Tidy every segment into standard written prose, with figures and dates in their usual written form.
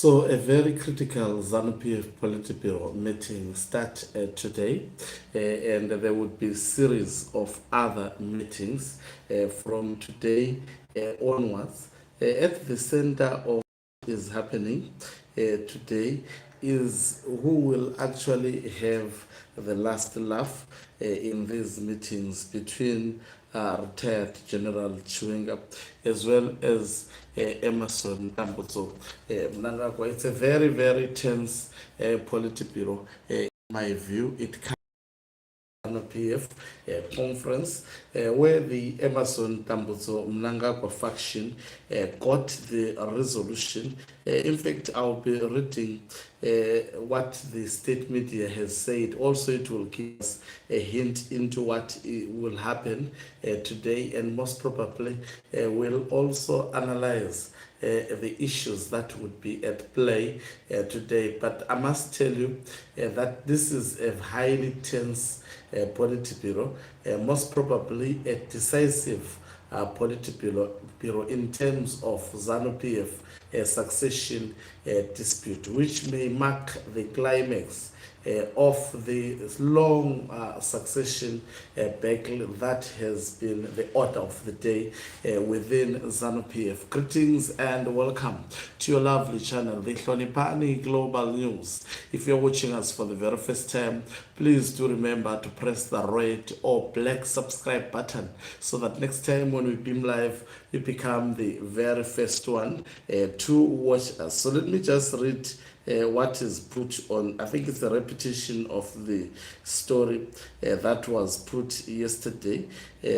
So a very critical ZANU PF politiburo meeting start today, and there would be a series of other meetings from today onwards. At the center of what is happening today is who will actually have the last laugh in these meetings between retired General Chiwenga as well as Emerson Mnangagwa. It's a very, very tense politiburo. In my view, it ZANU PF conference where the Emerson Mnangagwa faction got the resolution. In fact, I'll be reading what the state media has said. Also, it will give us a hint into what will happen today, and most probably will also analyze the issues that would be at play today. But I must tell you that this is a highly tense politiburo, most probably a decisive politiburo in terms of ZANU PF succession dispute, which may mark the climax of the long succession battle that has been the order of the day within ZANU PF. Greetings and welcome to your lovely channel, the Hlonipani Global News. If you're watching us for the very first time, please do remember to press the red or black subscribe button so that next time when we beam live, you become the very first one to watch us. So let me just read what is put on. I think it's a repetition of the story that was put yesterday,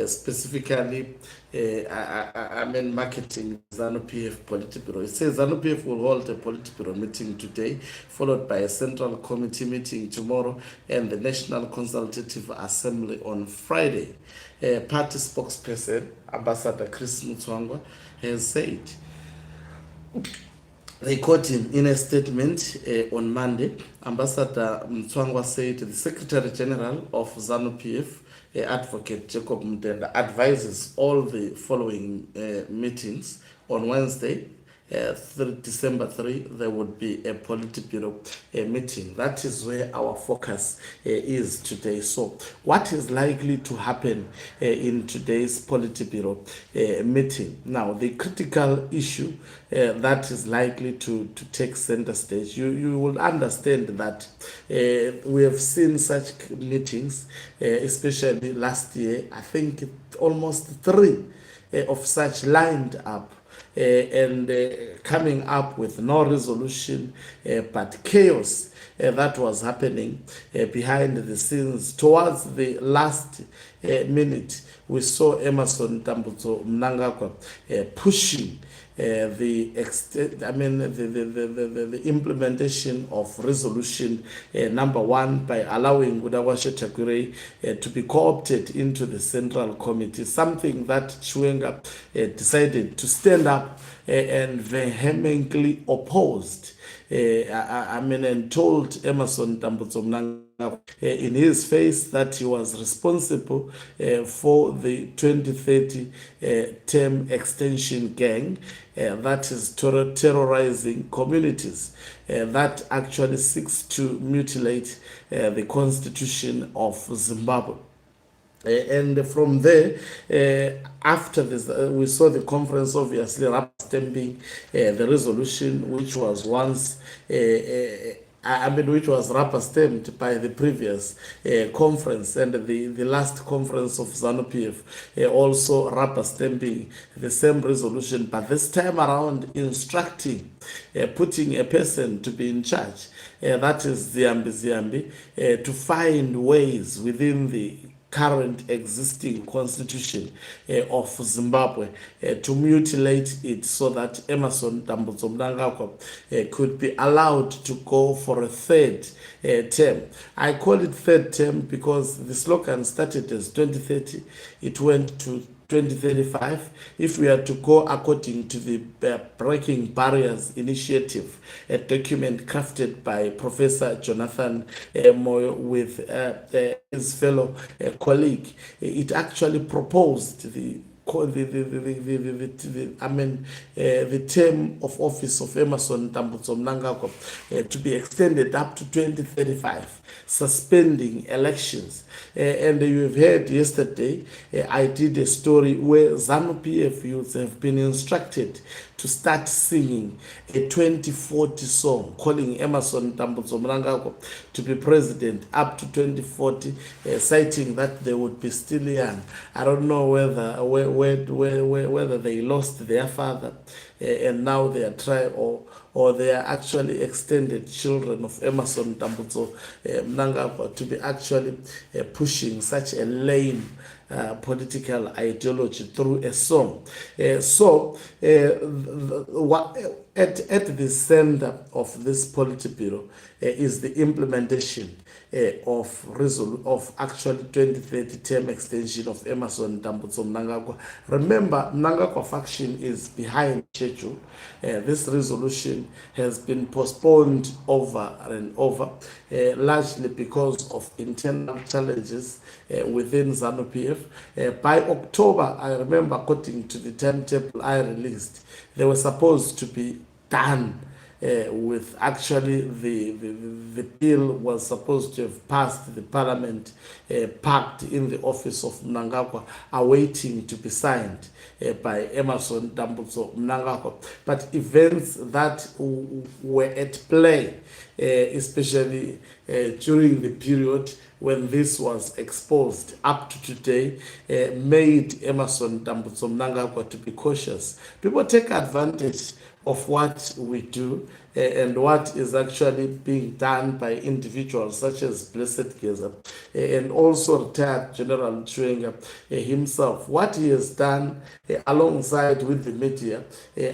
specifically marketing ZANU PF politiburo. It says ZANU PF will hold a politiburo meeting today, followed by a central committee meeting tomorrow and the National Consultative Assembly on Friday. Party spokesperson Ambassador Chris Mutswangwa has said. They quote him in a statement on Monday. Ambassador Mtswangwa said the Secretary General of ZANU PF, Advocate Jacob Mdenda, advises all the following meetings. On Wednesday, December 3, there would be a politiburo meeting. That is where our focus is today. So what is likely to happen in today's politiburo meeting? Now, the critical issue that is likely to take center stage, you will understand that we have seen such meetings, especially last year. I think almost 3 of such lined up. And coming up with no resolution, but chaos that was happening behind the scenes. Towards the last minute, we saw Emerson Mnangagwa pushing the implementation of resolution number 1 by allowing Mnangagwa to be co-opted into the central committee, something that Chiwenga decided to stand up and vehemently opposed. And told Emerson Mnangagwa in his face that he was responsible for the 2030 term extension gang that is terrorizing communities that actually seeks to mutilate the constitution of Zimbabwe. And from there, after this, we saw the conference obviously stamping the resolution, which was once which was rubber stamped by the previous conference, and the last conference of ZANU PF also rubber stamping the same resolution, but this time around instructing, putting a person to be in charge, that is Ziambi, to find ways within the current existing constitution of Zimbabwe to mutilate it so that Emerson Mnangagwa could be allowed to go for a 3rd term. I call it 3rd term because the slogan started as 2030, it went to 2035. If we are to go according to the Breaking Barriers Initiative, a document crafted by Professor Jonathan Moyo with his fellow colleague, it actually proposed the the term of office of Emmerson Mnangagwa to be extended up to 2035, suspending elections. And you've heard yesterday, I did a story where ZANU PF youths have been instructed to start singing a 2040 song calling Emmerson Mnangagwa to be president up to 2040, citing that they would be still young. I don't know whether they lost their father and now they are or they are actually extended children of Emmerson Mnangagwa to be actually pushing such a lame political ideology through a song. At the center of this politiburo is the implementation of actually 2030 term extension of Emmerson Mnangagwa. Remember, Mnangagwa faction is behind schedule. This resolution has been postponed over and over, largely because of internal challenges within ZANU PF. By October, I remember, according to the timetable I released, they were supposed to be done with actually the bill was supposed to have passed the parliament, packed in the office of Mnangagwa, awaiting to be signed by Emmerson Mnangagwa. But events that were at play, especially during the period when this was exposed up to today, made Emmerson Mnangagwa to be cautious. People take advantage of what we do and what is actually being done by individuals such as Blessed Geza and also retired General Chiwenga himself. What he has done alongside with the media,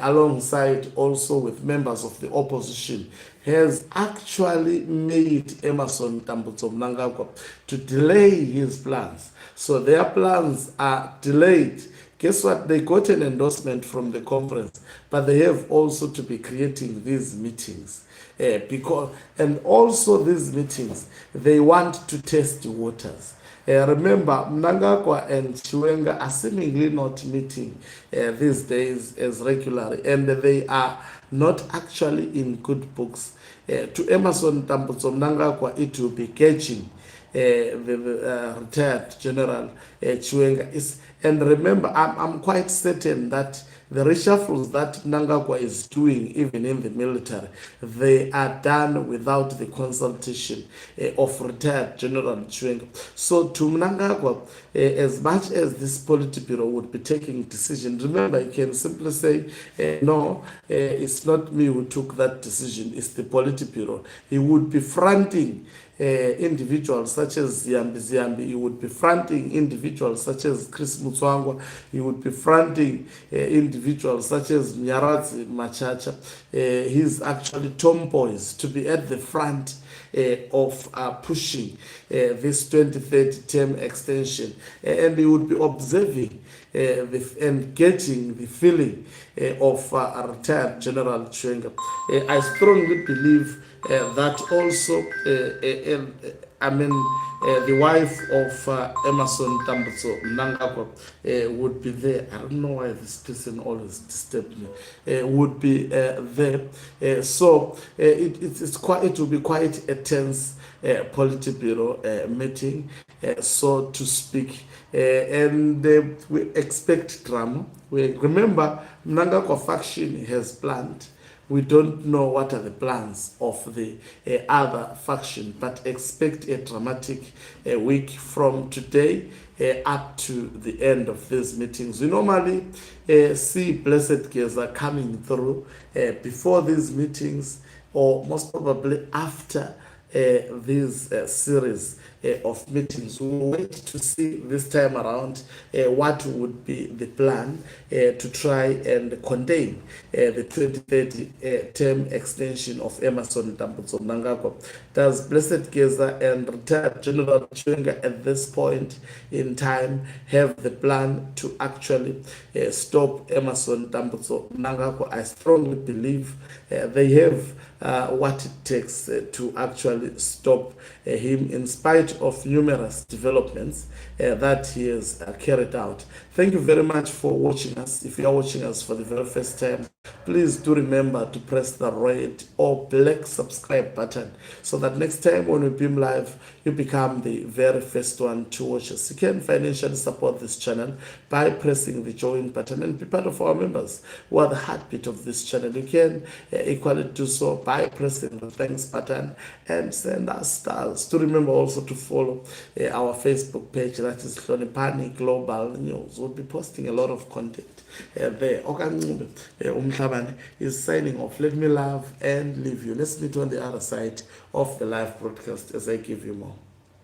alongside also with members of the opposition, has actually made Emmerson Mnangagwa to delay his plans. So their plans are delayed. Guess what? They got an endorsement from the conference, but they have also to be creating these meetings. And also these meetings, they want to test the waters. Remember, Mnangagwa and Chiwenga are seemingly not meeting these days as regularly, and they are not actually in good books. To Emmerson Mnangagwa, it will be catching the retired General Chiwenga. And remember, I'm quite certain that the reshuffles that Mnangagwa is doing, even in the military, they are done without the consultation of retired General Chiwenga. So to Mnangagwa, as much as this politburo would be taking decision, remember, you can simply say, no, it's not me who took that decision, it's the politburo. He would be fronting individuals such as Ziambi, he would be fronting individuals such as Chris Mutswangwa, he would be fronting individuals such as Nyaradzi Machacha. He's actually tomboys to be at the front of pushing this 2030 term extension, and he would be observing and getting the feeling of retired General Chiwenga. I strongly believe that also, the wife of Emmerson Mnangagwa would be there. I don't know why this person always disturbs me. Would be there. So it will be quite a tense politburo meeting, so to speak. And we expect drama. Remember, Mnangagwa faction has planned. We don't know what are the plans of the other faction, but expect a dramatic week from today up to the end of these meetings. We normally see Blessed Geza coming through before these meetings, or most probably after this series of meetings. We'll wait to see this time around what would be the plan to try and contain the 2030 term extension of Emmerson Mnangagwa. Does Blessed Geza and retired General Chiwenga at this point in time have the plan to actually stop Emmerson Mnangagwa? I strongly believe they have what it takes to actually stop him, in spite spite of numerous developments that he has carried out. Thank you very much for watching us. If you are watching us for the very first time, please do remember to press the red or black subscribe button so that next time when we beam live, you become the very first one to watch us. You can financially support this channel by pressing the join button and be part of our members who are the heartbeat of this channel. You can equally do so by pressing the thanks button and send us stars. To remember also to follow our Facebook page, that is Hloniphani Global News. We'll be posting a lot of content there. Okancube Umhlabane is signing off. Let me love and leave you. Let's meet on the other side of the live broadcast as I give you more.